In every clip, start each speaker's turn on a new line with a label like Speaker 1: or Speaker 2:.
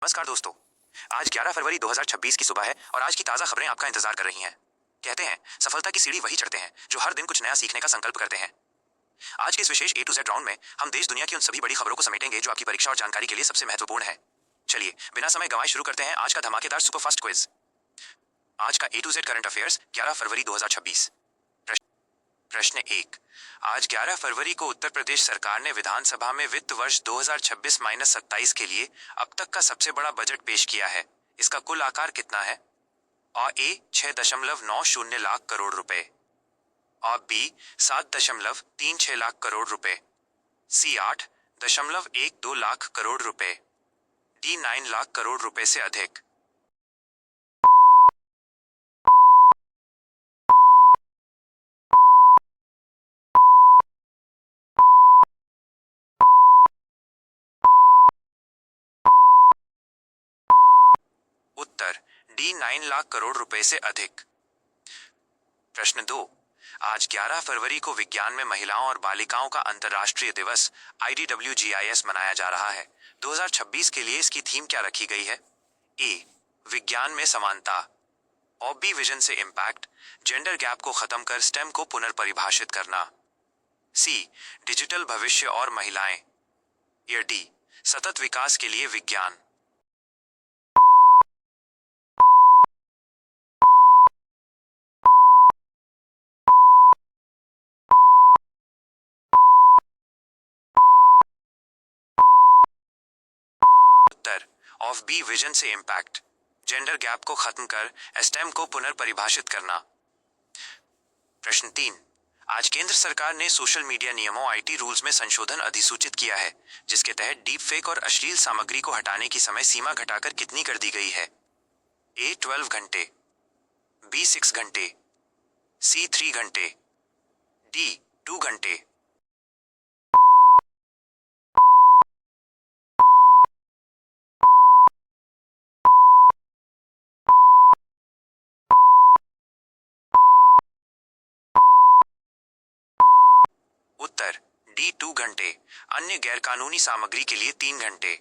Speaker 1: नमस्कार दोस्तों। आज 11 फरवरी 2026 की सुबह है और आज की ताज़ा खबरें आपका इंतजार कर रही हैं। कहते हैं सफलता की सीढ़ी वही चढ़ते हैं जो हर दिन कुछ नया सीखने का संकल्प करते हैं। आज के इस विशेष A to Z राउंड में हम देश दुनिया की उन सभी बड़ी खबरों को समेटेंगे जो आपकी परीक्षा और जानकारी के लिए सबसे महत्वपूर्ण है। चलिए बिना समय गंवाए शुरू करते हैं आज का धमाकेदार सुपरफास्ट क्विज। आज का A to Z current affairs 11 फरवरी 2026। प्रश्न 1। आज 11 फरवरी को उत्तर प्रदेश सरकार ने विधानसभा में वित्त वर्ष 2026-27 के लिए अब तक का सबसे बड़ा बजट पेश किया है। इसका कुल आकार कितना है? A 6.90 लाख करोड़ रुपए, और B 7.36 लाख करोड़ रुपए, C 8.12 लाख करोड़ रुपए, D 9 लाख करोड़ रुपए से अधिक। उत्तर D 9 लाख करोड़ रुपए से अधिक। प्रश्न 2। आज 11 फरवरी को विज्ञान में महिलाओं और बालिकाओं का अंतर्राष्ट्रीय दिवस IDWGIS मनाया जा रहा है। 2026 के लिए इसकी थीम क्या रखी गई है? A विज्ञान में समानता, और B विजन से इम्पैक्ट, जेंडर गैप को खत्म कर स्टेम को पुनर्परिभाषित करना, C डिजिटल भविष्य और महिलाएं, या D सतत विकास के लिए विज्ञान। उत्तर ऑफ बी विजन से इम्पैक्ट, जेंडर गैप को खत्म कर स्टेम को पुनर्परिभाषित करना। प्रश्न 3। आज केंद्र सरकार ने सोशल मीडिया नियमों IT रूल्स में संशोधन अधिसूचित किया है, जिसके तहत डीप फेक और अश्लील सामग्री को हटाने की समय सीमा घटाकर कितनी कर दी गई है? A 12 घंटे, B 6 घंटे, C 3 घंटे, D 2 घंटे। उत्तर D 2 घंटे, अन्य गैरकानूनी सामग्री के लिए 3 घंटे।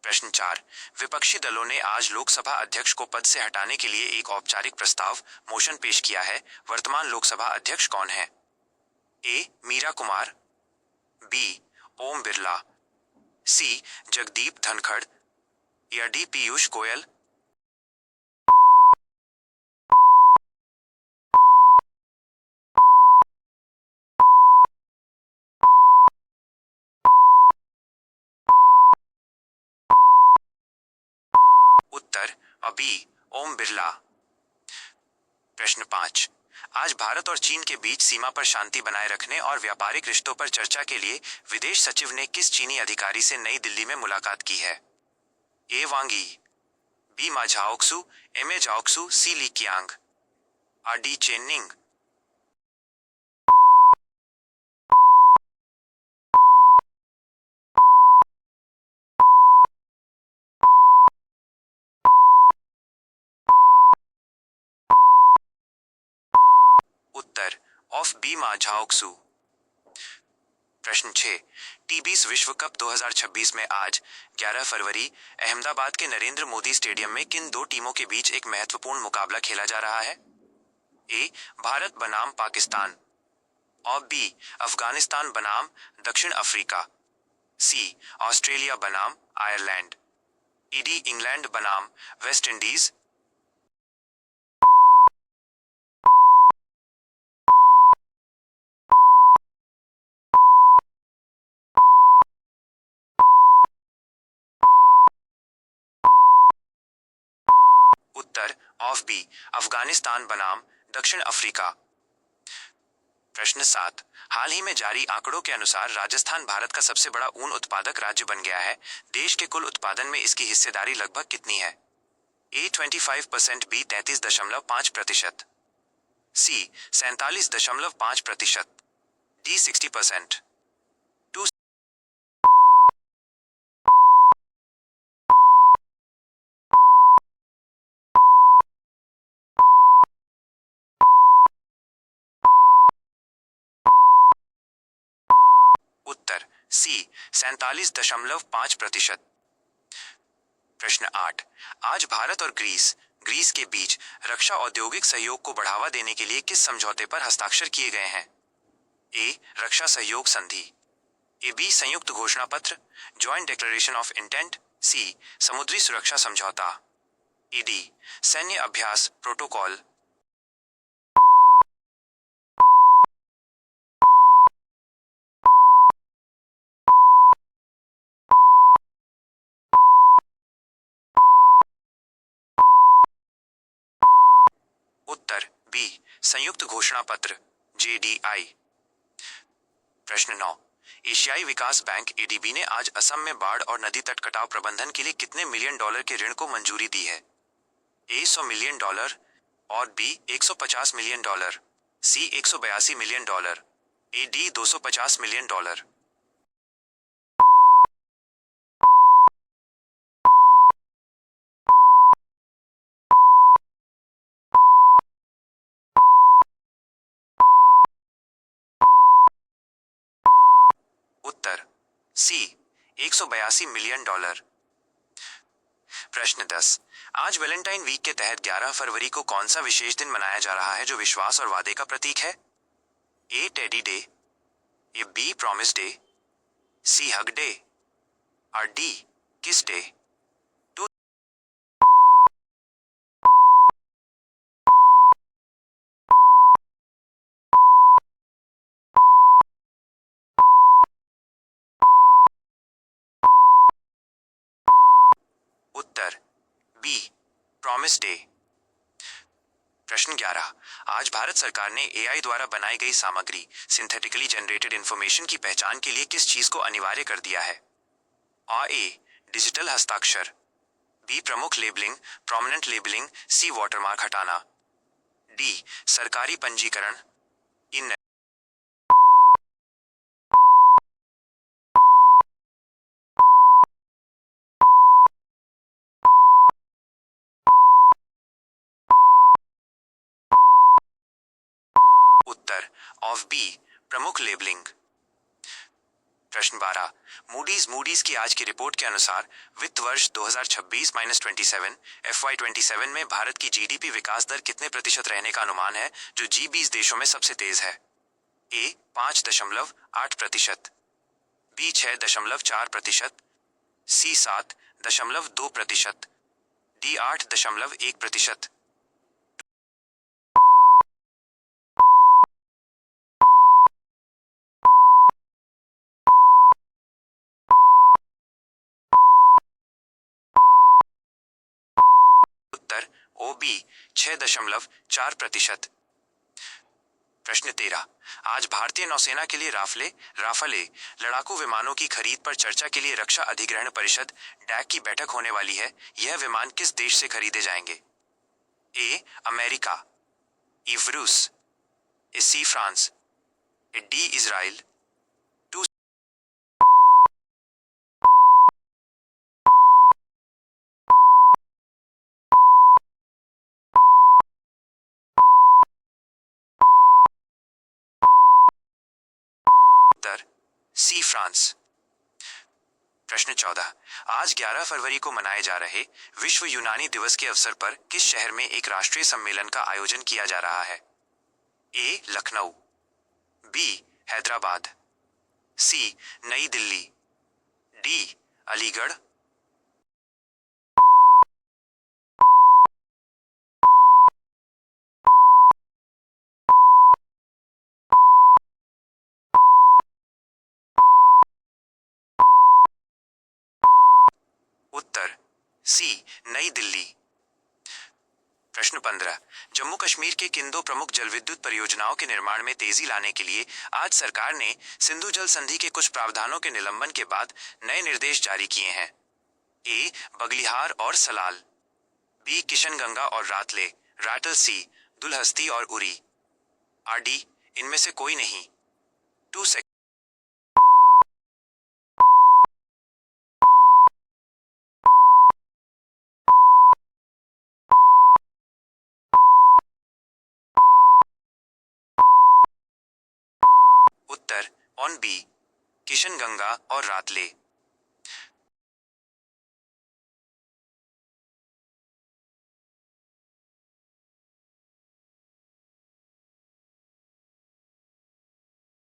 Speaker 1: प्रश्न 4। विपक्षी दलों ने आज लोकसभा अध्यक्ष को पद से हटाने के लिए एक औपचारिक प्रस्ताव मोशन पेश किया है। वर्तमान लोकसभा अध्यक्ष कौन है? A Meera Kumar, B Om Birla, C Jagdeep Dhankhar, या D पीयूष गोयल। उत्तर B ओम बिरला। प्रश्न 5। आज भारत और चीन के बीच सीमा पर शांति बनाए रखने और व्यापारिक रिश्तों पर चर्चा के लिए विदेश सचिव ने किस चीनी अधिकारी से नई दिल्ली में मुलाकात की है? A वांग यी, B मा झाओक्सू, M ए झाओक्सू, C ली कियांग, और D चेन्निंग। उत्तर ऑफ बी मा झाओक्सू। प्रश्न 6। टी20 विश्व कप 2026 में आज 11 फरवरी अहमदाबाद के नरेंद्र मोदी स्टेडियम में किन दो टीमों के बीच एक महत्वपूर्ण मुकाबला खेला जा रहा है? A भारत बनाम पाकिस्तान, और B अफगानिस्तान बनाम दक्षिण अफ्रीका, C ऑस्ट्रेलिया बनाम आयरलैंड, D इंग्लैंड बनाम वेस्ट इंडीज। उत्तर ऑफ बी अफगानिस्तान बनाम दक्षिण अफ्रीका। प्रश्न 7। हाल ही में जारी आंकड़ों के अनुसार राजस्थान भारत का सबसे बड़ा ऊन उत्पादक राज्य बन गया है। देश के कुल उत्पादन में इसकी हिस्सेदारी लगभग कितनी है? A 25%, B 33.5%, C 47.5%, D 60%। Uttar C 47.5%। प्रश्न 8। आज भारत और ग्रीस के बीच रक्षा औद्योगिक सहयोग को बढ़ावा देने के लिए किस समझौते पर हस्ताक्षर किए गए हैं? ए रक्षा सहयोग संधि, ए बी संयुक्त घोषणा पत्र ज्वाइंट डिक्लेरेशन ऑफ इंटेंट, सी समुद्री सुरक्षा समझौता, ए डी सैन्य अभ्यास प्रोटोकॉल। उत्तर बी संयुक्त घोषणा पत्र JDI। प्रश्न 9। एशियाई विकास बैंक ADB ने आज असम में बाढ़ और नदी तट कटाव प्रबंधन के लिए कितने मिलियन डॉलर के ऋण को मंजूरी दी है? ए 100 मिलियन डॉलर और B 150 million dollar, C 182 million dollar, ए डी 250 मिलियन डॉलर। उत्तर सी 182 मिलियन डॉलर। प्रश्न 10। आज वैलेंटाइन वीक के तहत 11 फरवरी को कौन सा विशेष दिन मनाया जा रहा है जो विश्वास और वादे का प्रतीक है? A teddy day, A B promise day, C hug day और डी किस डे। उत्तर बी प्रॉमिस डे। प्रश्न 11। आज भारत सरकार ने AI द्वारा बनाई गई सामग्री सिंथेटिकली जनरेटेड इंफॉर्मेशन की पहचान के लिए किस चीज को अनिवार्य कर दिया है? ए डिजिटल हस्ताक्षर, बी प्रमुख लेबलिंग प्रोमिनेंट लेबलिंग, सी वाटरमार्क हटाना, डी सरकारी पंजीकरण। इन उत्तर ऑफ बी प्रमुख लेबलिंग। प्रश्न 12। मूडीज की आज की रिपोर्ट के अनुसार वित्त वर्ष 2026-27 FY27 में भारत की GDP विकास दर कितने प्रतिशत रहने का अनुमान है जो G20 देशों में सबसे तेज है? ए 5.8%, बी 6.4%, सी 7.2%, डी 8.1%। उत्तर ओ बी 6.4%। प्रश्न 13। आज भारतीय नौसेना के लिए राफेल लड़ाकू विमानों की खरीद पर चर्चा के लिए रक्षा अधिग्रहण परिषद डैक की बैठक होने वाली है। यह विमान किस देश से खरीदे जाएंगे? ए अमेरिका, ई रूस, सी फ्रांस, डी इजराइल। उत्तर सी फ्रांस। प्रश्न 14। आज 11 फरवरी को मनाए जा रहे विश्व यूनानी दिवस के अवसर पर किस शहर में एक राष्ट्रीय सम्मेलन का आयोजन किया जा रहा है? ए लखनऊ, बी हैदराबाद, सी नई दिल्ली, डी अलीगढ़। उत्तर सी नई दिल्ली। प्रश्न 15। जम्मू कश्मीर के किन दो प्रमुख जलविद्युत परियोजनाओं के निर्माण में तेजी लाने के लिए आज सरकार ने सिंधु जल संधि के कुछ प्रावधानों के निलंबन के बाद नए निर्देश जारी किए हैं? ए बगलिहार और सलाल, बी किशनगंगा और राटल सी दुलहस्ती और उरी, आर डी इनमें से कोई नहीं। 2 सेकंड। उत्तर ऑन बी किशनगंगा और रातले।